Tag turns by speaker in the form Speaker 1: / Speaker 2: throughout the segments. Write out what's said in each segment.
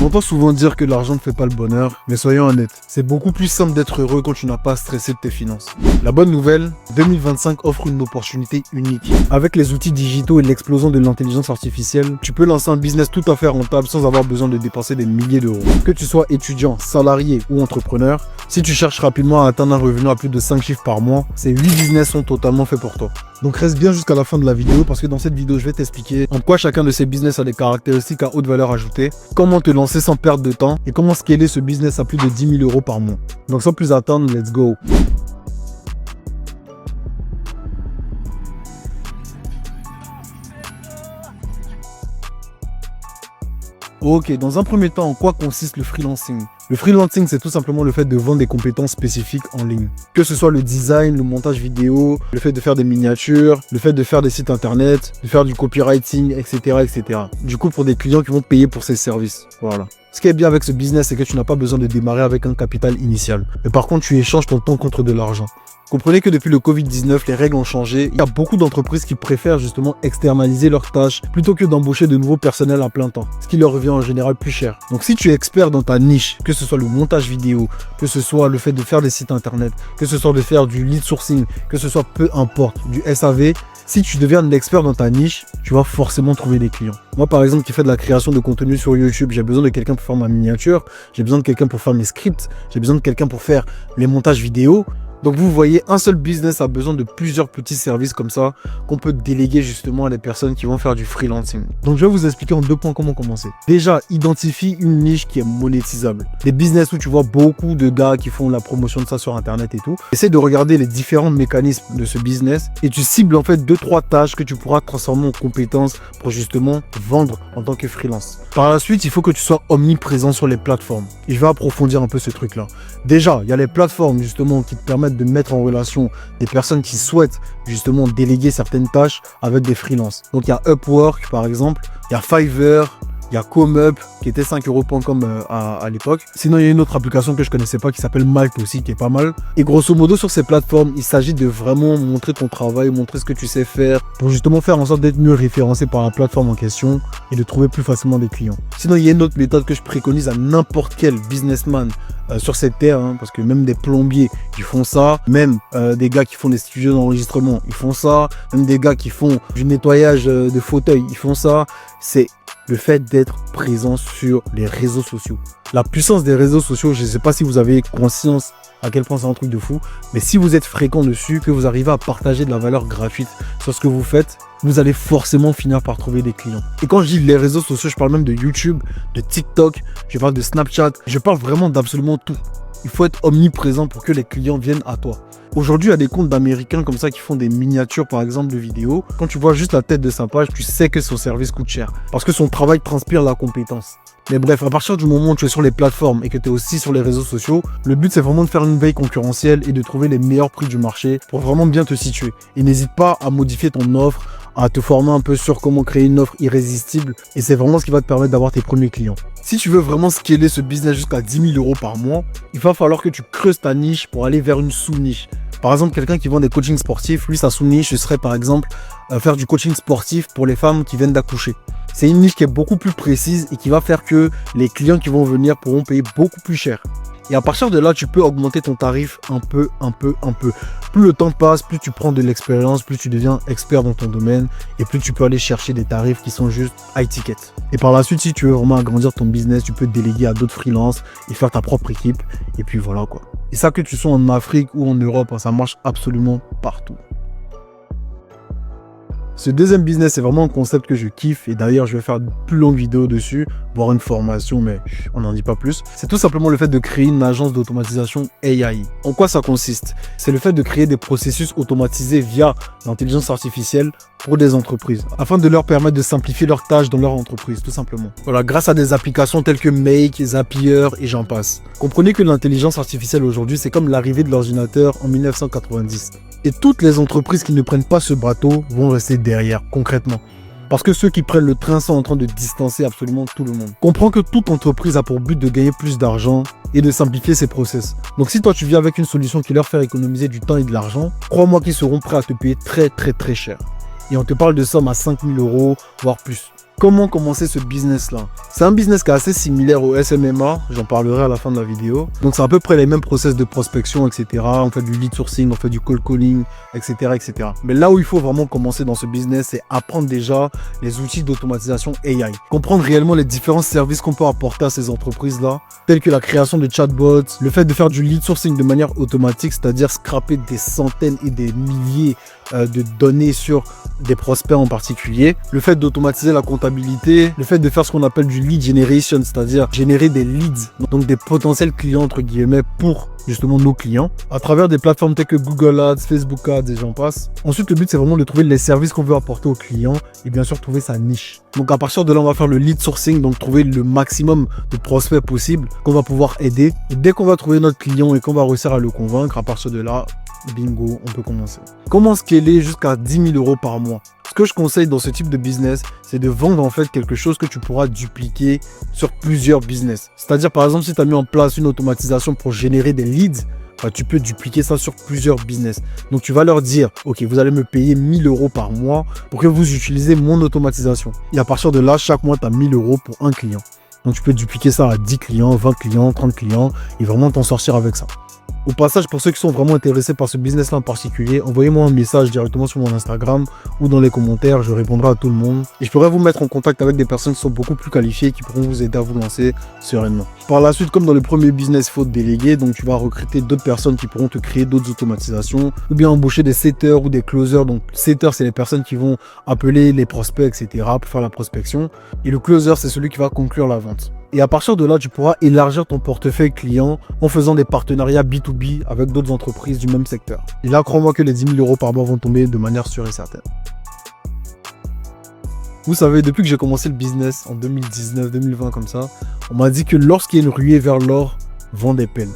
Speaker 1: On entend souvent dire que l'argent ne fait pas le bonheur, mais soyons honnêtes, c'est beaucoup plus simple d'être heureux quand tu n'as pas à stresser de tes finances. La bonne nouvelle, 2025 offre une opportunité unique. Avec les outils digitaux et l'explosion de l'intelligence artificielle, tu peux lancer un business tout à fait rentable sans avoir besoin de dépenser des milliers d'euros. Que tu sois étudiant, salarié ou entrepreneur, si tu cherches rapidement à atteindre un revenu à plus de 5 chiffres par mois, ces 8 business sont totalement faits pour toi. Donc reste bien jusqu'à la fin de la vidéo parce que dans cette vidéo, je vais t'expliquer en quoi chacun de ces business a des caractéristiques à haute valeur ajoutée, comment te lancer sans perdre de temps et comment scaler ce business à plus de 10 000 euros par mois. Donc sans plus attendre, let's go! Ok, dans un premier temps, en quoi consiste le freelancing? Le freelancing, c'est tout simplement le fait de vendre des compétences spécifiques en ligne. Que ce soit le design, le montage vidéo, le fait de faire des miniatures, le fait de faire des sites internet, de faire du copywriting, etc., etc. Du coup, pour des clients qui vont te payer pour ces services. Voilà. Ce qui est bien avec ce business, c'est que tu n'as pas besoin de démarrer avec un capital initial. Mais par contre, tu échanges ton temps contre de l'argent. Comprenez que depuis le Covid-19, les règles ont changé. Il y a beaucoup d'entreprises qui préfèrent justement externaliser leurs tâches plutôt que d'embaucher de nouveaux personnels à plein temps, ce qui leur revient en général plus cher. Donc si tu es expert dans ta niche, que ce soit le montage vidéo, que ce soit le fait de faire des sites internet, que ce soit de faire du lead sourcing, que ce soit peu importe, du SAV, si tu deviens un expert dans ta niche, tu vas forcément trouver des clients. Moi par exemple qui fais de la création de contenu sur YouTube, j'ai besoin de quelqu'un pour faire ma miniature, j'ai besoin de quelqu'un pour faire mes scripts, j'ai besoin de quelqu'un pour faire les montages vidéo. Donc vous voyez, un seul business a besoin de plusieurs petits services comme ça qu'on peut déléguer justement à des personnes qui vont faire du freelancing. Donc je vais vous expliquer en 2 points comment commencer. Déjà, identifie une niche qui est monétisable. Des business où tu vois beaucoup de gars qui font la promotion de ça sur internet et tout. Essaie de regarder les différents mécanismes de ce business et tu cibles en fait 2-3 tâches que tu pourras transformer en compétences pour justement vendre en tant que freelance. Par la suite, il faut que tu sois omniprésent sur les plateformes. Et je vais approfondir un peu ce truc-là. Déjà, il y a les plateformes justement qui te permettent de mettre en relation des personnes qui souhaitent justement déléguer certaines tâches avec des freelances. Donc il y a Upwork par exemple, il y a Fiverr, il y a ComeUp qui était 5euros.com à l'époque. Sinon, il y a une autre application que je connaissais pas qui s'appelle Malt aussi, qui est pas mal. Et grosso modo, sur ces plateformes, il s'agit de vraiment montrer ton travail, montrer ce que tu sais faire pour justement faire en sorte d'être mieux référencé par la plateforme en question et de trouver plus facilement des clients. Sinon, il y a une autre méthode que je préconise à n'importe quel businessman sur cette terre, hein, parce que même des plombiers, ils font ça. Même des gars qui font des studios d'enregistrement, ils font ça. Même des gars qui font du nettoyage de fauteuils, ils font ça. C'est le fait d'être présent sur les réseaux sociaux. La puissance des réseaux sociaux, je ne sais pas si vous avez conscience à quel point c'est un truc de fou, mais si vous êtes fréquent dessus, que vous arrivez à partager de la valeur gratuite sur ce que vous faites, vous allez forcément finir par trouver des clients. Et quand je dis les réseaux sociaux, je parle même de YouTube, de TikTok, je parle de Snapchat, je parle vraiment d'absolument tout. Il faut être omniprésent pour que les clients viennent à toi. Aujourd'hui, il y a des comptes d'Américains comme ça qui font des miniatures, par exemple, de vidéos. Quand tu vois juste la tête de sa page, tu sais que son service coûte cher. Parce que son travail transpire la compétence. Mais bref, à partir du moment où tu es sur les plateformes et que tu es aussi sur les réseaux sociaux, le but c'est vraiment de faire une veille concurrentielle et de trouver les meilleurs prix du marché pour vraiment bien te situer. Et n'hésite pas à modifier ton offre, à te former un peu sur comment créer une offre irrésistible. Et c'est vraiment ce qui va te permettre d'avoir tes premiers clients. Si tu veux vraiment scaler ce business jusqu'à 10 000 euros par mois, il va falloir que tu creuses ta niche pour aller vers une sous-niche. Par exemple, quelqu'un qui vend des coachings sportifs, lui, sa sous-niche, ce serait par exemple faire du coaching sportif pour les femmes qui viennent d'accoucher. C'est une niche qui est beaucoup plus précise et qui va faire que les clients qui vont venir pourront payer beaucoup plus cher. Et à partir de là, tu peux augmenter ton tarif un peu. Plus le temps passe, plus tu prends de l'expérience, plus tu deviens expert dans ton domaine et plus tu peux aller chercher des tarifs qui sont juste high ticket. Et par la suite, si tu veux vraiment agrandir ton business, tu peux te déléguer à d'autres freelances et faire ta propre équipe. Et puis voilà quoi. Et ça, que tu sois en Afrique ou en Europe, ça marche absolument partout. Ce deuxième business, c'est vraiment un concept que je kiffe et d'ailleurs, je vais faire de plus longues vidéos dessus, voire une formation, mais on n'en dit pas plus. C'est tout simplement le fait de créer une agence d'automatisation AI. En quoi ça consiste? C'est le fait de créer des processus automatisés via l'intelligence artificielle pour des entreprises, afin de leur permettre de simplifier leurs tâches dans leur entreprise, tout simplement. Voilà, grâce à des applications telles que Make, Zapier et j'en passe. Comprenez que l'intelligence artificielle aujourd'hui, c'est comme l'arrivée de l'ordinateur en 1990. Et toutes les entreprises qui ne prennent pas ce bateau vont rester derrière, concrètement. Parce que ceux qui prennent le train sont en train de distancer absolument tout le monde. Comprends que toute entreprise a pour but de gagner plus d'argent et de simplifier ses process. Donc si toi tu viens avec une solution qui leur fait économiser du temps et de l'argent, crois-moi qu'ils seront prêts à te payer très cher. Et on te parle de sommes à 5 000 euros, voire plus. Comment commencer ce business-là? C'est un business qui est assez similaire au SMMA, j'en parlerai à la fin de la vidéo. Donc c'est à peu près les mêmes process de prospection, etc. On fait du lead sourcing, on fait du cold calling, etc., etc. Mais là où il faut vraiment commencer dans ce business, c'est apprendre déjà les outils d'automatisation AI. Comprendre réellement les différents services qu'on peut apporter à ces entreprises-là, tels que la création de chatbots, le fait de faire du lead sourcing de manière automatique, c'est-à-dire scraper des centaines et des milliers de données sur des prospects en particulier, le fait d'automatiser la comptabilité, le fait de faire ce qu'on appelle du lead generation, c'est-à-dire générer des leads, donc des potentiels clients entre guillemets pour justement nos clients, à travers des plateformes telles que Google Ads, Facebook Ads et j'en passe. Ensuite, le but, c'est vraiment de trouver les services qu'on veut apporter aux clients et bien sûr trouver sa niche. Donc à partir de là, on va faire le lead sourcing, donc trouver le maximum de prospects possibles qu'on va pouvoir aider. Et dès qu'on va trouver notre client et qu'on va réussir à le convaincre, à partir de là, bingo, on peut commencer. Comment scaler jusqu'à 10 000 € par mois? Ce que je conseille dans ce type de business, c'est de vendre en fait quelque chose que tu pourras dupliquer sur plusieurs business. C'est-à-dire par exemple, si tu as mis en place une automatisation pour générer des leads, bah, tu peux dupliquer ça sur plusieurs business. Donc tu vas leur dire, ok, vous allez me payer 1 000 € par mois pour que vous utilisez mon automatisation. Et à partir de là, chaque mois, tu as 1 000 € pour un client. Donc tu peux dupliquer ça à 10 clients, 20 clients, 30 clients et vraiment t'en sortir avec ça. Au passage, pour ceux qui sont vraiment intéressés par ce business-là en particulier, envoyez-moi un message directement sur mon Instagram ou dans les commentaires, je répondrai à tout le monde. Et je pourrais vous mettre en contact avec des personnes qui sont beaucoup plus qualifiées, qui pourront vous aider à vous lancer sereinement. Par la suite, comme dans le premier business, il faut déléguer, donc tu vas recruter d'autres personnes qui pourront te créer d'autres automatisations, ou bien embaucher des setters ou des closers. Donc setters, c'est les personnes qui vont appeler les prospects, etc. pour faire la prospection. Et le closer, c'est celui qui va conclure la vente. Et à partir de là, tu pourras élargir ton portefeuille client en faisant des partenariats B2B avec d'autres entreprises du même secteur. Et là, crois-moi que les 10 000 € par mois vont tomber de manière sûre et certaine. Vous savez, depuis que j'ai commencé le business en 2019, 2020 comme ça, on m'a dit que lorsqu'il y a une ruée vers l'or, vend des pelles.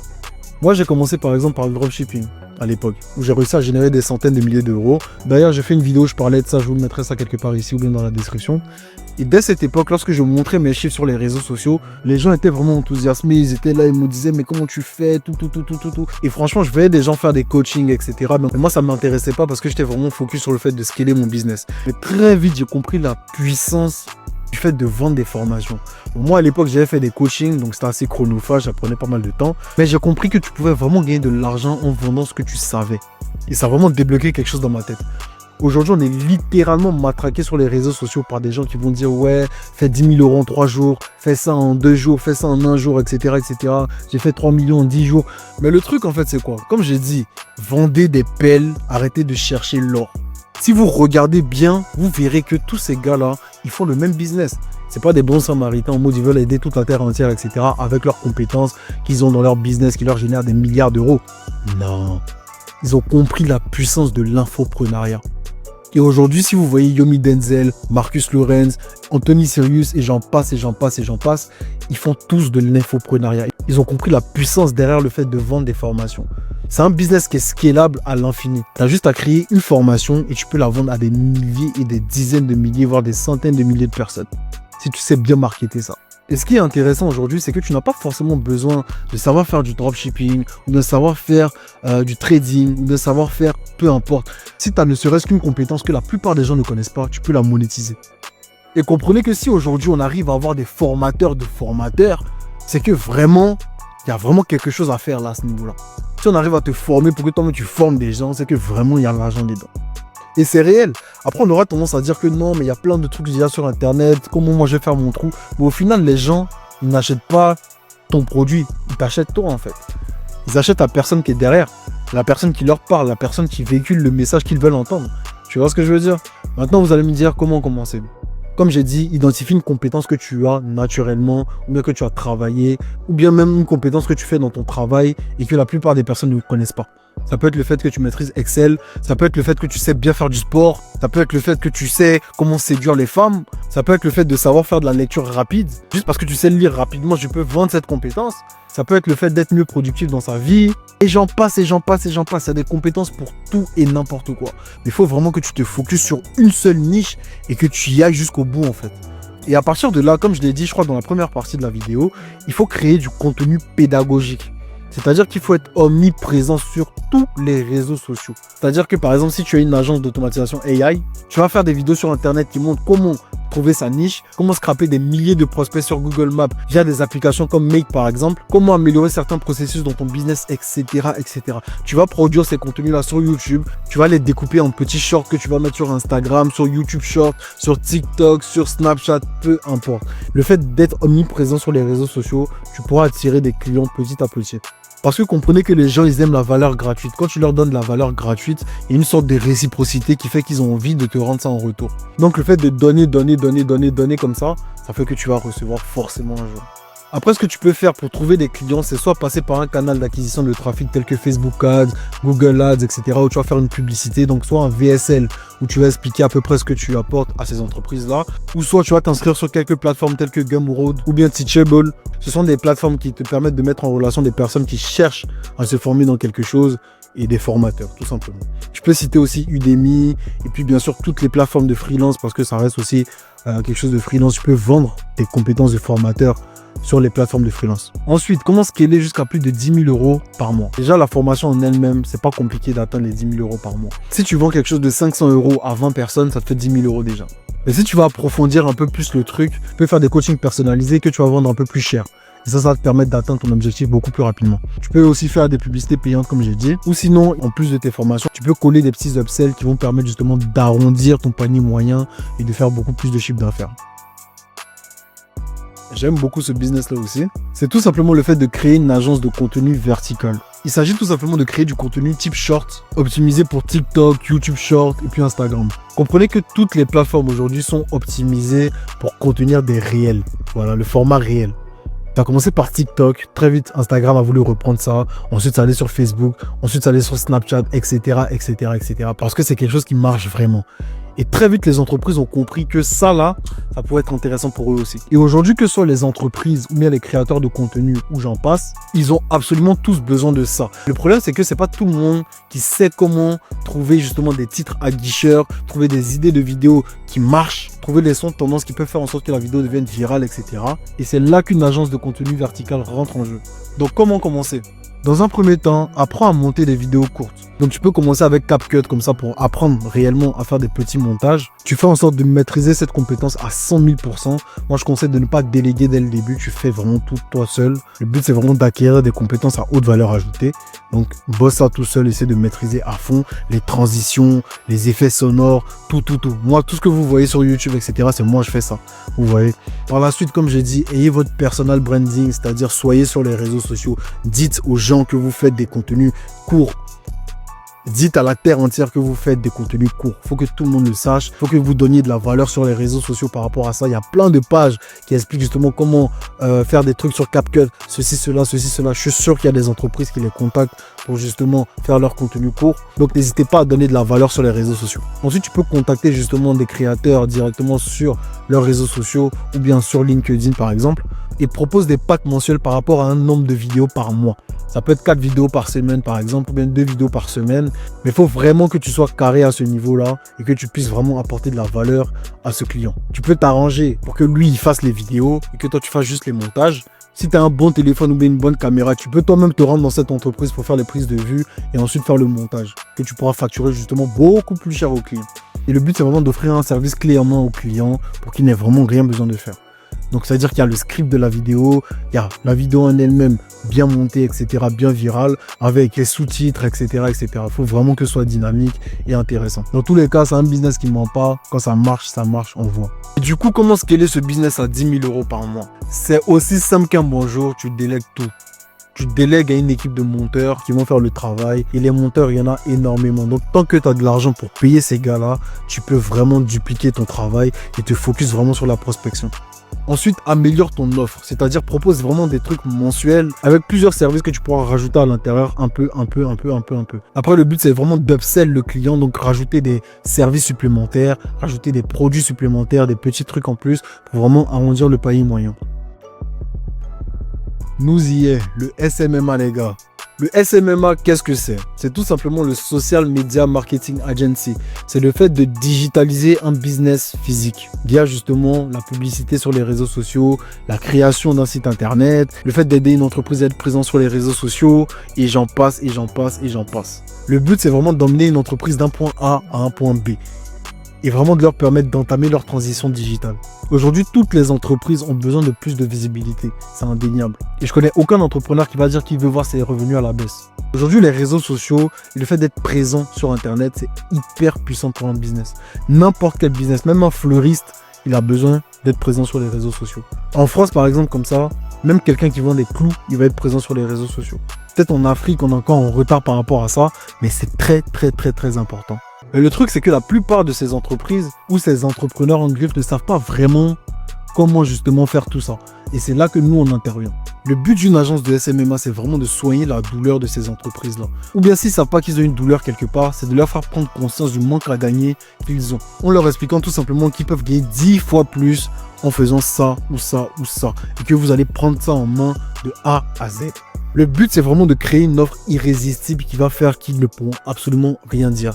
Speaker 1: Moi, j'ai commencé par exemple par le dropshipping à l'époque, où j'ai réussi à générer des centaines de milliers d'euros. D'ailleurs, j'ai fait une vidéo, je parlais de ça, je vous mettrai ça quelque part ici ou bien dans la description. Et dès cette époque, lorsque je montrais mes chiffres sur les réseaux sociaux, les gens étaient vraiment enthousiasmés, ils étaient là, ils me disaient mais comment tu fais, tout. Et franchement, je voyais des gens faire des coachings, etc. Mais moi, ça ne m'intéressait pas parce que j'étais vraiment focus sur le fait de scaler mon business. Mais très vite, j'ai compris la puissance du fait de vendre des formations. Bon, moi, à l'époque, j'avais fait des coachings, donc c'était assez chronophage, ça prenait pas mal de temps. Mais j'ai compris que tu pouvais vraiment gagner de l'argent en vendant ce que tu savais. Et ça a vraiment débloqué quelque chose dans ma tête. Aujourd'hui, on est littéralement matraqué sur les réseaux sociaux par des gens qui vont dire ouais, fais 10 000 € en 3 jours, fais ça en 2 jours, fais ça en 1 jour, etc. J'ai fait 3 millions en 10 jours. Mais le truc, en fait, c'est quoi? Comme j'ai dit, vendez des pelles, arrêtez de chercher l'or. Si vous regardez bien, vous verrez que tous ces gars-là, ils font le même business. C'est pas des bons samaritains en mode ils veulent aider toute la terre entière, etc. avec leurs compétences qu'ils ont dans leur business qui leur génèrent des milliards d'euros. Non. Ils ont compris la puissance de l'infoprenariat. Et aujourd'hui, si vous voyez Yomi Denzel, Marcus Lorenz, Anthony Sirius et j'en passe, ils font tous de l'infoprenariat. Ils ont compris la puissance derrière le fait de vendre des formations. C'est un business qui est scalable à l'infini. Tu as juste à créer une formation et tu peux la vendre à des milliers et des dizaines de milliers, voire des centaines de milliers de personnes. Si tu sais bien marketer ça. Et ce qui est intéressant aujourd'hui, c'est que tu n'as pas forcément besoin de savoir faire du dropshipping, ou de savoir faire du trading, ou de savoir faire peu importe. Si tu as ne serait-ce qu'une compétence que la plupart des gens ne connaissent pas, tu peux la monétiser. Et comprenez que si aujourd'hui on arrive à avoir des formateurs de formateurs, c'est que vraiment, il y a vraiment quelque chose à faire là à ce niveau-là. Si on arrive à te former pour que toi-même tu formes des gens, c'est que vraiment il y a de l'argent dedans. Et c'est réel. Après, on aura tendance à dire que non, mais il y a plein de trucs qu'il y a sur Internet. Comment moi je vais faire mon trou? Mais au final, les gens, ils n'achètent pas ton produit. Ils t'achètent toi, en fait. Ils achètent la personne qui est derrière. La personne qui leur parle. La personne qui véhicule le message qu'ils veulent entendre. Tu vois ce que je veux dire? Maintenant, vous allez me dire comment commencer. Comme j'ai dit, identifie une compétence que tu as naturellement, ou bien que tu as travaillé, ou bien même une compétence que tu fais dans ton travail et que la plupart des personnes ne connaissent pas. Ça peut être le fait que tu maîtrises Excel, ça peut être le fait que tu sais bien faire du sport, ça peut être le fait que tu sais comment séduire les femmes, ça peut être le fait de savoir faire de la lecture rapide. Juste parce que tu sais lire rapidement, je peux vendre cette compétence. Ça peut être le fait d'être mieux productif dans sa vie. Et j'en passe. Il y a des compétences pour tout et n'importe quoi. Mais il faut vraiment que tu te focuses sur une seule niche et que tu y ailles jusqu'au bout en fait. Et à partir de là, comme je l'ai dit, je crois dans la première partie de la vidéo, il faut créer du contenu pédagogique. C'est-à-dire qu'il faut être omniprésent sur tous les réseaux sociaux. C'est-à-dire que par exemple, si tu as une agence d'automatisation AI, tu vas faire des vidéos sur Internet qui montrent comment trouver sa niche, comment scraper des milliers de prospects sur Google Maps via des applications comme Make par exemple, comment améliorer certains processus dans ton business, etc., etc. Tu vas produire ces contenus-là sur YouTube, tu vas les découper en petits shorts que tu vas mettre sur Instagram, sur YouTube Short, sur TikTok, sur Snapchat, peu importe. Le fait d'être omniprésent sur les réseaux sociaux, tu pourras attirer des clients petit à petit. Parce que comprenez que les gens, ils aiment la valeur gratuite. Quand tu leur donnes de la valeur gratuite, il y a une sorte de réciprocité qui fait qu'ils ont envie de te rendre ça en retour. Donc le fait de donner comme ça fait que tu vas recevoir forcément un jour. Après, ce que tu peux faire pour trouver des clients, c'est soit passer par un canal d'acquisition de trafic tel que Facebook Ads, Google Ads, etc. où tu vas faire une publicité, donc soit un VSL où tu vas expliquer à peu près ce que tu apportes à ces entreprises-là, ou soit tu vas t'inscrire sur quelques plateformes telles que Gumroad ou bien Teachable. Ce sont des plateformes qui te permettent de mettre en relation des personnes qui cherchent à se former dans quelque chose et des formateurs, tout simplement. Je peux citer aussi Udemy et puis bien sûr toutes les plateformes de freelance parce que ça reste aussi quelque chose de freelance. Tu peux vendre tes compétences de formateur sur les plateformes de freelance. Ensuite, comment scaler jusqu'à plus de 10 000 euros par mois? Déjà, la formation en elle-même, c'est pas compliqué d'atteindre les 10 000 euros par mois. Si tu vends quelque chose de 500 euros à 20 personnes, ça te fait 10 000 euros déjà. Et si tu vas approfondir un peu plus le truc, tu peux faire des coachings personnalisés que tu vas vendre un peu plus cher. Et ça va te permettre d'atteindre ton objectif beaucoup plus rapidement. Tu peux aussi faire des publicités payantes comme j'ai dit. Ou sinon, en plus de tes formations, tu peux coller des petits upsells qui vont te permettre justement d'arrondir ton panier moyen et de faire beaucoup plus de chiffre d'affaires. J'aime beaucoup ce business-là aussi. C'est tout simplement le fait de créer une agence de contenu verticale. Il s'agit tout simplement de créer du contenu type short, optimisé pour TikTok, YouTube Short et puis Instagram. Comprenez que toutes les plateformes aujourd'hui sont optimisées pour contenir des réels. Voilà, le format réel. Ça a commencé par TikTok, très vite Instagram a voulu reprendre ça, ensuite ça allait sur Facebook, ensuite ça allait sur Snapchat, etc., etc., etc. Parce que c'est quelque chose qui marche vraiment. Et très vite, les entreprises ont compris que ça pourrait être intéressant pour eux aussi. Et aujourd'hui, que ce soit les entreprises ou bien les créateurs de contenu ou j'en passe, ils ont absolument tous besoin de ça. Le problème, c'est que c'est pas tout le monde qui sait comment trouver justement des titres aguicheurs, trouver des idées de vidéos qui marchent, trouver les sons de tendance qui peuvent faire en sorte que la vidéo devienne virale, etc. Et c'est là qu'une agence de contenu vertical rentre en jeu. Donc, comment commencer ? Dans un premier temps, apprends à monter des vidéos courtes. Donc tu peux commencer avec CapCut comme ça pour apprendre réellement à faire des petits montages. Tu fais en sorte de maîtriser cette compétence à 100 000%. Moi je conseille de ne pas déléguer dès le début, tu fais vraiment tout toi seul. Le but c'est vraiment d'acquérir des compétences à haute valeur ajoutée. Donc bosse ça tout seul, essaie de maîtriser à fond les transitions, les effets sonores, tout. Moi tout ce que vous voyez sur YouTube, etc. c'est moi je fais ça. Vous voyez. Par la suite, comme j'ai dit, ayez votre personal branding, c'est-à-dire soyez sur les réseaux sociaux. Dites aux gens que vous faites des contenus courts. Dites à la terre entière que vous faites des contenus courts. Il faut que tout le monde le sache. Il faut que vous donniez de la valeur sur les réseaux sociaux par rapport à ça. Il y a plein de pages qui expliquent justement comment faire des trucs sur CapCut. Ceci, cela. Je suis sûr qu'il y a des entreprises qui les contactent pour justement faire leur contenu court. Donc n'hésitez pas à donner de la valeur sur les réseaux sociaux. Ensuite, tu peux contacter justement des créateurs directement sur leurs réseaux sociaux ou bien sur LinkedIn par exemple. Et propose des packs mensuels par rapport à un nombre de vidéos par mois. Ça peut être 4 vidéos par semaine par exemple, ou bien 2 vidéos par semaine. Mais il faut vraiment que tu sois carré à ce niveau-là et que tu puisses vraiment apporter de la valeur à ce client. Tu peux t'arranger pour que lui, il fasse les vidéos et que toi, tu fasses juste les montages. Si tu as un bon téléphone ou bien une bonne caméra, tu peux toi-même te rendre dans cette entreprise pour faire les prises de vue et ensuite faire le montage. Que tu pourras facturer justement beaucoup plus cher au client. Et le but, c'est vraiment d'offrir un service clé en main au client pour qu'il n'ait vraiment rien besoin de faire. Donc, ça veut dire qu'il y a le script de la vidéo, il y a la vidéo en elle-même bien montée, etc., bien virale, avec les sous-titres, etc., etc. Il faut vraiment que ce soit dynamique et intéressant. Dans tous les cas, c'est un business qui ne ment pas. Quand ça marche, on voit. Et du coup, comment scaler ce business à 10 000 euros par mois? C'est aussi simple qu'un bonjour, tu délègues tout. Tu délègues à une équipe de monteurs qui vont faire le travail. Et les monteurs, il y en a énormément. Donc, tant que tu as de l'argent pour payer ces gars-là, tu peux vraiment dupliquer ton travail et te focus vraiment sur la prospection. Ensuite, améliore ton offre, c'est-à-dire propose vraiment des trucs mensuels avec plusieurs services que tu pourras rajouter à l'intérieur un peu. Après, le but, c'est vraiment d'upsell le client, donc rajouter des services supplémentaires, rajouter des produits supplémentaires, des petits trucs en plus pour vraiment arrondir le panier moyen. Nous y est, le SMMA les gars. Le SMMA, qu'est-ce que c'est? C'est tout simplement le Social Media Marketing Agency. C'est le fait de digitaliser un business physique via justement la publicité sur les réseaux sociaux, la création d'un site internet, le fait d'aider une entreprise à être présente sur les réseaux sociaux et j'en passe. Le but, c'est vraiment d'emmener une entreprise d'un point A à un point B. et vraiment de leur permettre d'entamer leur transition digitale. Aujourd'hui, toutes les entreprises ont besoin de plus de visibilité, c'est indéniable. Et je connais aucun entrepreneur qui va dire qu'il veut voir ses revenus à la baisse. Aujourd'hui, les réseaux sociaux et le fait d'être présent sur Internet, c'est hyper puissant pour un business. N'importe quel business, même un fleuriste, il a besoin d'être présent sur les réseaux sociaux. En France, par exemple, comme ça, même quelqu'un qui vend des clous, il va être présent sur les réseaux sociaux. Peut-être en Afrique, on est encore en retard par rapport à ça, mais c'est très important. Et le truc, c'est que la plupart de ces entreprises ou ces entrepreneurs en griffe ne savent pas vraiment comment justement faire tout ça. Et c'est là que nous, on intervient. Le but d'une agence de SMMA, c'est vraiment de soigner la douleur de ces entreprises-là. Ou bien s'ils ne savent pas qu'ils ont une douleur quelque part, c'est de leur faire prendre conscience du manque à gagner qu'ils ont. En leur expliquant tout simplement qu'ils peuvent gagner 10 fois plus en faisant ça ou ça ou ça. Et que vous allez prendre ça en main de A à Z. Le but, c'est vraiment de créer une offre irrésistible qui va faire qu'ils ne pourront absolument rien dire.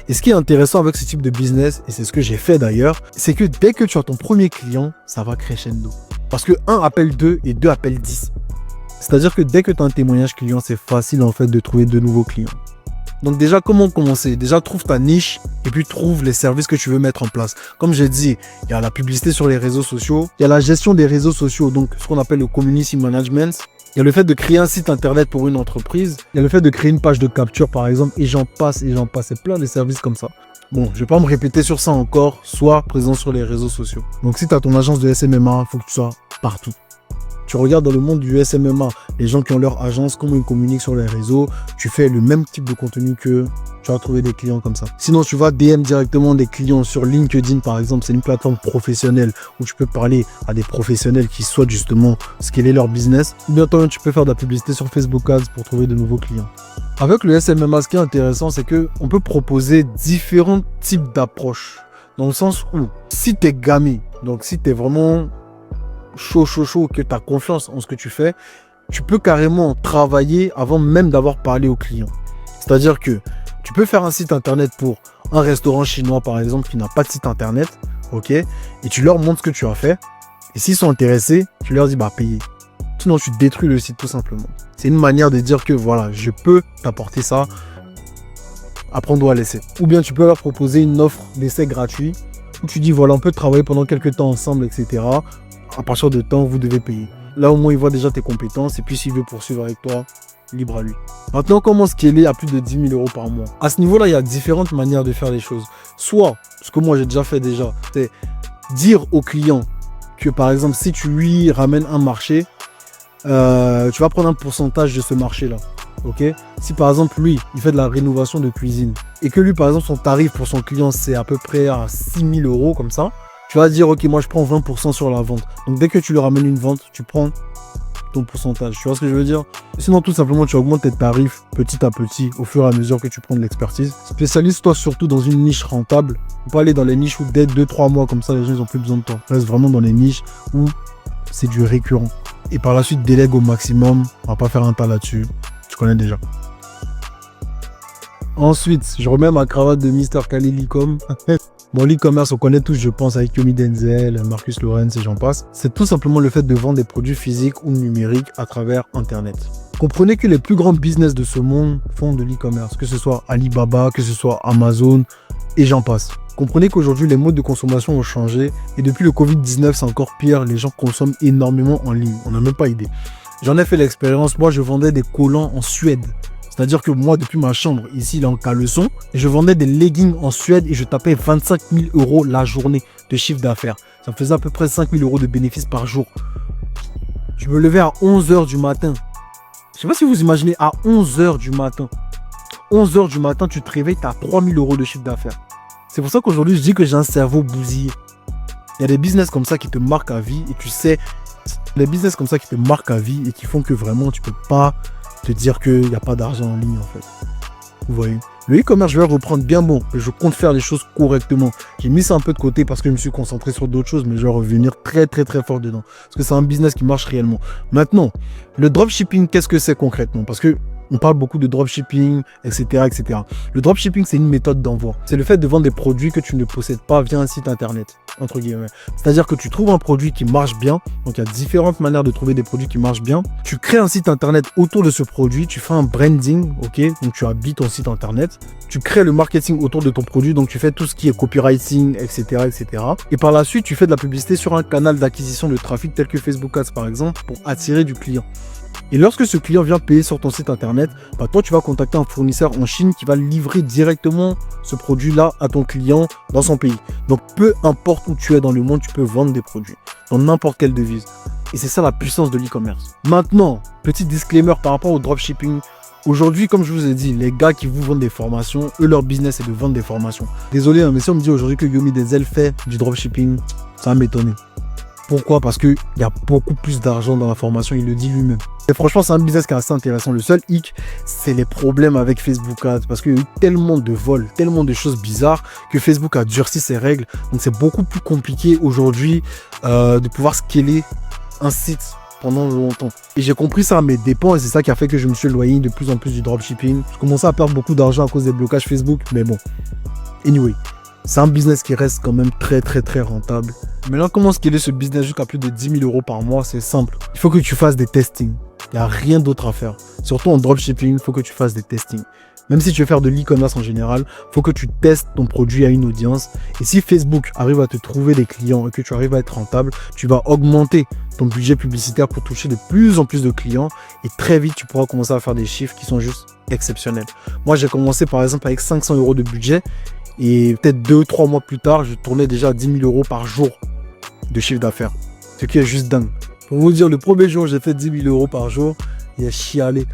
Speaker 1: Et ce qui est intéressant avec ce type de business, et c'est ce que j'ai fait d'ailleurs, c'est que dès que tu as ton premier client, ça va crescendo. Parce que 1 appelle 2 et 2 appellent 10. C'est-à-dire que dès que tu as un témoignage client, c'est facile en fait de trouver de nouveaux clients. Donc déjà, comment commencer? Déjà, trouve ta niche et puis trouve les services que tu veux mettre en place. Comme j'ai dit, il y a la publicité sur les réseaux sociaux, il y a la gestion des réseaux sociaux, donc ce qu'on appelle le community management. Il y a le fait de créer un site internet pour une entreprise. Il y a le fait de créer une page de capture, par exemple, et j'en passe. C'est plein de services comme ça. Bon, je vais pas me répéter sur ça encore. Sois présent sur les réseaux sociaux. Donc, si tu as ton agence de SMMA, il faut que tu sois partout. Tu regardes dans le monde du SMMA, les gens qui ont leur agence, comment ils communiquent sur les réseaux. Tu fais le même type de contenu que tu vas trouver des clients comme ça. Sinon, tu vas DM directement des clients sur LinkedIn, par exemple. C'est une plateforme professionnelle où tu peux parler à des professionnels qui souhaitent justement scaler leur business. Ou bien toi, tu peux faire de la publicité sur Facebook Ads pour trouver de nouveaux clients. Avec le SMMA, ce qui est intéressant, c'est qu'on peut proposer différents types d'approches. Dans le sens où, si tu es gamé, donc si tu es vraiment chaud, que tu as confiance en ce que tu fais, tu peux carrément travailler avant même d'avoir parlé au client. C'est-à-dire que tu peux faire un site internet pour un restaurant chinois, par exemple, qui n'a pas de site internet, ok, et tu leur montres ce que tu as fait. Et s'ils sont intéressés, tu leur dis, bah, payez. Sinon, tu détruis le site tout simplement. C'est une manière de dire que, voilà, je peux t'apporter ça. Après, on doit laisser. Ou bien, tu peux leur proposer une offre d'essai gratuit où tu dis, voilà, on peut travailler pendant quelques temps ensemble, etc. À partir de temps, vous devez payer. Là, au moins, il voit déjà tes compétences. Et puis, s'il veut poursuivre avec toi, libre à lui. Maintenant, comment scaler à plus de 10 000 € par mois? À ce niveau-là, il y a différentes manières de faire les choses. Soit, ce que moi, j'ai déjà fait déjà, c'est dire au client que, par exemple, si tu lui ramènes un marché, tu vas prendre un pourcentage de ce marché-là. Ok? Si, par exemple, lui, il fait de la rénovation de cuisine et que lui, par exemple, son tarif pour son client, c'est à peu près à 6 000 € comme ça, tu vas dire, ok, moi je prends 20% sur la vente. Donc dès que tu lui ramènes une vente, tu prends ton pourcentage. Tu vois ce que je veux dire? Sinon, tout simplement, tu augmentes tes tarifs petit à petit au fur et à mesure que tu prends de l'expertise. Spécialise-toi surtout dans une niche rentable. Faut pas aller dans les niches où dès 2-3 mois, comme ça, les gens ils ont plus besoin de toi. Reste vraiment dans les niches où c'est du récurrent. Et par la suite, délègue au maximum. On va pas faire un tas là-dessus. Tu connais déjà. Ensuite, je remets ma cravate de Mr. Kalilicom. Bon, l'e-commerce, on connaît tous, je pense, avec Yomi Denzel, Marcus Lawrence et j'en passe. C'est tout simplement le fait de vendre des produits physiques ou numériques à travers Internet. Comprenez que les plus grands business de ce monde font de l'e-commerce, que ce soit Alibaba, que ce soit Amazon et j'en passe. Comprenez qu'aujourd'hui, les modes de consommation ont changé et depuis le Covid-19, c'est encore pire. Les gens consomment énormément en ligne. On n'a même pas idée. J'en ai fait l'expérience. Moi, je vendais des collants en Suède. C'est-à-dire que moi, depuis ma chambre, ici, il est en caleçon, et je vendais des leggings en Suède et je tapais 25 000 € la journée de chiffre d'affaires. Ça me faisait à peu près 5 000 € de bénéfices par jour. Je me levais à 11 h du matin. Je ne sais pas si vous imaginez, à 11 h du matin. 11 h du matin, tu te réveilles, tu as 3 000 € de chiffre d'affaires. C'est pour ça qu'aujourd'hui, je dis que j'ai un cerveau bousillé. Il y a des business comme ça qui te marquent à vie et tu sais, les business comme ça qui te marquent à vie et qui font que vraiment, tu ne peux pas te dire qu'il n'y a pas d'argent en ligne en fait. Vous voyez. Le e-commerce, je vais reprendre bien bon. Je compte faire les choses correctement. J'ai mis ça un peu de côté parce que je me suis concentré sur d'autres choses, mais je vais revenir très fort dedans. Parce que c'est un business qui marche réellement. Maintenant, le dropshipping, qu'est-ce que c'est concrètement? Parce que On parle beaucoup de dropshipping, etc., etc. Le dropshipping, c'est une méthode d'envoi. C'est le fait de vendre des produits que tu ne possèdes pas via un site internet, entre guillemets. C'est-à-dire que tu trouves un produit qui marche bien. Donc, il y a différentes manières de trouver des produits qui marchent bien. Tu crées un site internet autour de ce produit. Tu fais un branding, ok? Donc, tu habilles ton site internet. Tu crées le marketing autour de ton produit. Donc, tu fais tout ce qui est copywriting, etc., etc. Et par la suite, tu fais de la publicité sur un canal d'acquisition de trafic tel que Facebook Ads, par exemple, pour attirer du client. Et lorsque ce client vient payer sur ton site internet, toi, tu vas contacter un fournisseur en Chine qui va livrer directement ce produit-là à ton client dans son pays. Donc, peu importe où tu es dans le monde, tu peux vendre des produits dans n'importe quelle devise. Et c'est ça la puissance de l'e-commerce. Maintenant, petit disclaimer par rapport au dropshipping. Aujourd'hui, comme je vous ai dit, les gars qui vous vendent des formations, eux, leur business, c'est de vendre des formations. Désolé, mais si on me dit aujourd'hui que Yomi Denzel fait du dropshipping, ça va m'étonner. Pourquoi? Parce qu'il y a beaucoup plus d'argent dans la formation, il le dit lui-même. Et franchement, c'est un business qui est assez intéressant. Le seul hic, c'est les problèmes avec Facebook Ads. Parce qu'il y a eu tellement de vols, tellement de choses bizarres que Facebook a durci ses règles. Donc, c'est beaucoup plus compliqué aujourd'hui de pouvoir scaler un site pendant longtemps. Et j'ai compris ça à mes dépens et c'est ça qui a fait que je me suis éloigné de plus en plus du dropshipping. Je commençais à perdre beaucoup d'argent à cause des blocages Facebook. Mais bon, anyway. C'est un business qui reste quand même très rentable. Maintenant, comment scaler ce business jusqu'à plus de 10 000 euros par mois? C'est simple. Il faut que tu fasses des testings. Il n'y a rien d'autre à faire. Surtout en dropshipping, il faut que tu fasses des testings. Même si tu veux faire de l'e-commerce en général, il faut que tu testes ton produit à une audience. Et si Facebook arrive à te trouver des clients et que tu arrives à être rentable, tu vas augmenter ton budget publicitaire pour toucher de plus en plus de clients. Et très vite, tu pourras commencer à faire des chiffres qui sont juste exceptionnels. Moi, j'ai commencé par exemple avec 500 euros de budget. Et peut-être 2-3 mois plus tard, je tournais déjà à 10 000 euros par jour de chiffre d'affaires. Ce qui est juste dingue. Pour vous dire, le premier jour, j'ai fait 10 000 euros par jour. Il a chialé.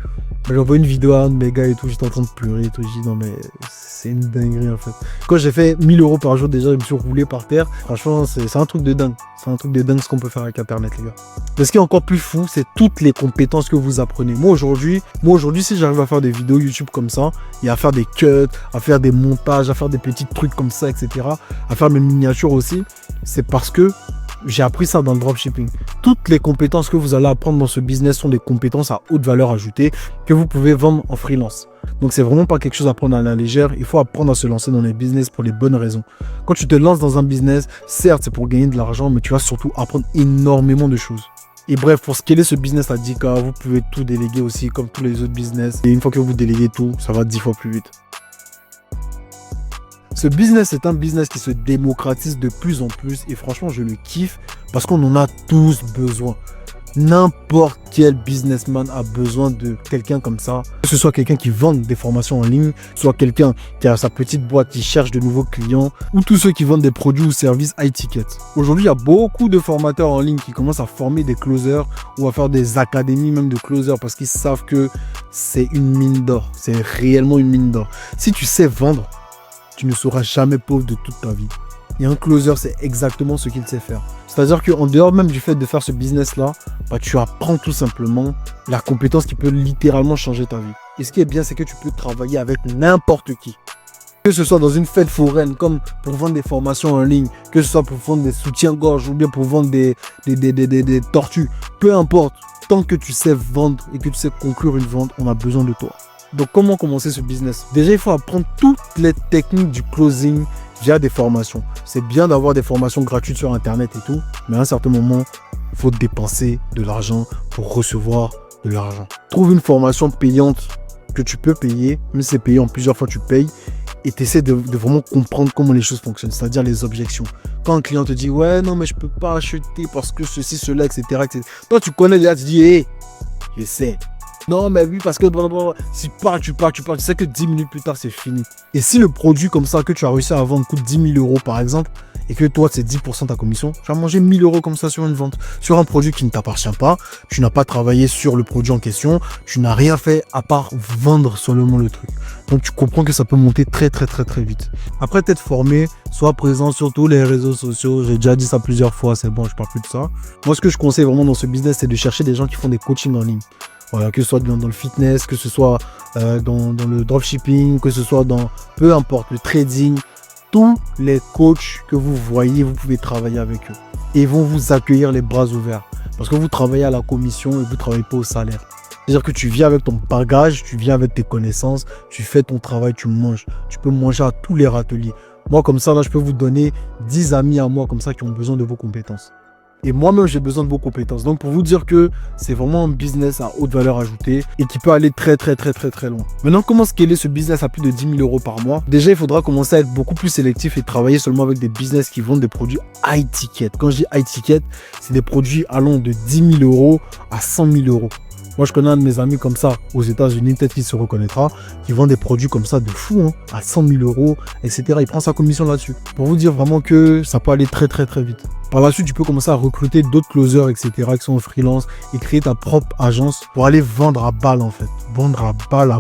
Speaker 1: J'envoie une vidéo à un de mes gars et tout, j'étais en train de pleurer et tout. Je dis non mais c'est une dinguerie en fait. Quand j'ai fait 1000 euros par jour déjà, je me suis roulé par terre. Franchement, c'est un truc de dingue. C'est un truc de dingue ce qu'on peut faire avec Internet, les gars. Mais ce qui est encore plus fou, c'est toutes les compétences que vous apprenez. Moi aujourd'hui, si j'arrive à faire des vidéos YouTube comme ça, et à faire des cuts, à faire des montages, à faire des petits trucs comme ça, etc., à faire mes miniatures aussi, c'est parce que j'ai appris ça dans le dropshipping. Toutes les compétences que vous allez apprendre dans ce business sont des compétences à haute valeur ajoutée que vous pouvez vendre en freelance. Donc c'est vraiment pas quelque chose à prendre à la légère. Il faut apprendre à se lancer dans les business pour les bonnes raisons. Quand tu te lances dans un business, certes c'est pour gagner de l'argent, mais tu vas surtout apprendre énormément de choses. Et bref, pour scaler ce business à 10K, vous pouvez tout déléguer aussi comme tous les autres business. Et une fois que vous déléguez tout, ça va 10 fois plus vite. Ce business est un business qui se démocratise de plus en plus et franchement je le kiffe parce qu'on en a tous besoin. N'importe quel businessman a besoin de quelqu'un comme ça. Que ce soit quelqu'un qui vend des formations en ligne, soit quelqu'un qui a sa petite boîte qui cherche de nouveaux clients ou tous ceux qui vendent des produits ou services high ticket. Aujourd'hui, il y a beaucoup de formateurs en ligne qui commencent à former des closers ou à faire des académies même de closers parce qu'ils savent que c'est une mine d'or. C'est réellement une mine d'or. Si tu sais vendre, tu ne seras jamais pauvre de toute ta vie. Et un closer, c'est exactement ce qu'il sait faire. C'est-à-dire qu'en dehors même du fait de faire ce business-là, tu apprends tout simplement la compétence qui peut littéralement changer ta vie. Et ce qui est bien, c'est que tu peux travailler avec n'importe qui. Que ce soit dans une fête foraine, comme pour vendre des formations en ligne, que ce soit pour vendre des soutiens-gorge ou bien pour vendre des tortues. Peu importe, tant que tu sais vendre et que tu sais conclure une vente, on a besoin de toi. Donc comment commencer ce business? Déjà, il faut apprendre toutes les techniques du closing via des formations. C'est bien d'avoir des formations gratuites sur Internet et tout, mais à un certain moment, il faut dépenser de l'argent pour recevoir de l'argent. Trouve une formation payante que tu peux payer, même si c'est payé en plusieurs fois, tu payes, et tu essaies de vraiment comprendre comment les choses fonctionnent, c'est-à-dire les objections. Quand un client te dit « Ouais, non, mais je peux pas acheter parce que ceci, cela, etc. etc. » Toi, tu connais déjà, tu dis « Hé, je sais. » Non, mais oui, parce que si tu pars, tu sais que 10 minutes plus tard, c'est fini. Et si le produit comme ça que tu as réussi à vendre coûte 10 000 euros, par exemple, et que toi, c'est 10% de ta commission, tu vas manger 1 000 euros comme ça sur une vente. Sur un produit qui ne t'appartient pas, tu n'as pas travaillé sur le produit en question, tu n'as rien fait à part vendre seulement le truc. Donc, tu comprends que ça peut monter très vite. Après t'être formé, sois présent sur tous les réseaux sociaux. J'ai déjà dit ça plusieurs fois, c'est bon, je parle plus de ça. Moi, ce que je conseille vraiment dans ce business, c'est de chercher des gens qui font des coachings en ligne. Voilà, que ce soit dans le fitness, que ce soit dans le dropshipping, que ce soit dans, peu importe, le trading. Tous les coachs que vous voyez, vous pouvez travailler avec eux. Et ils vont vous accueillir les bras ouverts. Parce que vous travaillez à la commission et vous ne travaillez pas au salaire. C'est-à-dire que tu viens avec ton bagage, tu viens avec tes connaissances, tu fais ton travail, tu manges. Tu peux manger à tous les râteliers. Moi, comme ça, là, je peux vous donner 10 amis à moi comme ça qui ont besoin de vos compétences. Et moi-même, j'ai besoin de vos compétences. Donc, pour vous dire que c'est vraiment un business à haute valeur ajoutée et qui peut aller très loin. Maintenant, comment scaler ce business à plus de 10 000 euros par mois? Déjà, il faudra commencer à être beaucoup plus sélectif et travailler seulement avec des business qui vendent des produits high ticket. Quand je dis high ticket, c'est des produits allant de 10 000 euros à 100 000 euros. Moi, je connais un de mes amis comme ça aux États-Unis, peut-être qu'il se reconnaîtra, qui vend des produits comme ça de fou, hein, à 100 000 euros, etc. Il prend sa commission là-dessus. Pour vous dire vraiment que ça peut aller très vite. Par la suite, tu peux commencer à recruter d'autres closers, etc. qui sont en freelance et créer ta propre agence pour aller vendre à balle, en fait. Vendre à balle.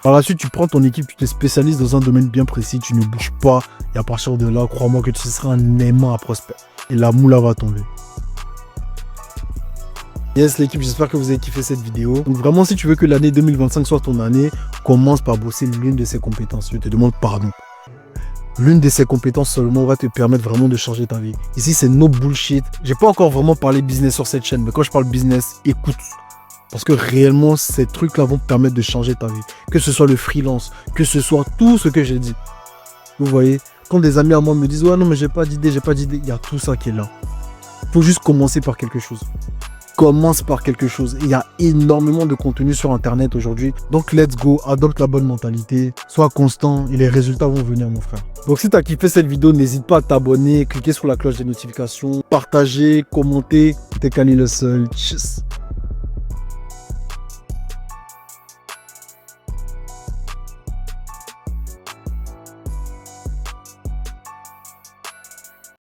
Speaker 1: Par la suite, tu prends ton équipe, tu te spécialises dans un domaine bien précis, tu ne bouges pas. Et à partir de là, crois-moi que tu seras un aimant à prospect. Et la moula va tomber. Yes l'équipe, j'espère que vous avez kiffé cette vidéo. Donc vraiment, si tu veux que l'année 2025 soit ton année, commence par bosser l'une de ces compétences. Je te demande pardon. L'une de ces compétences seulement va te permettre vraiment de changer ta vie. Ici, c'est no bullshit. J'ai pas encore vraiment parlé business sur cette chaîne, mais quand je parle business, écoute. Parce que réellement, ces trucs-là vont te permettre de changer ta vie. Que ce soit le freelance, que ce soit tout ce que j'ai dit. Vous voyez, quand des amis à moi me disent « Ouais, non, mais j'ai pas d'idée. » Il y a tout ça qui est là. Il faut juste commencer par quelque chose. Commence par quelque chose. Il y a énormément de contenu sur Internet aujourd'hui. Donc, let's go, adopte la bonne mentalité, sois constant et les résultats vont venir, mon frère. Donc, si tu as kiffé cette vidéo, n'hésite pas à t'abonner, cliquer sur la cloche des notifications, partager, commenter. T'es Kani le seul. Tchuss.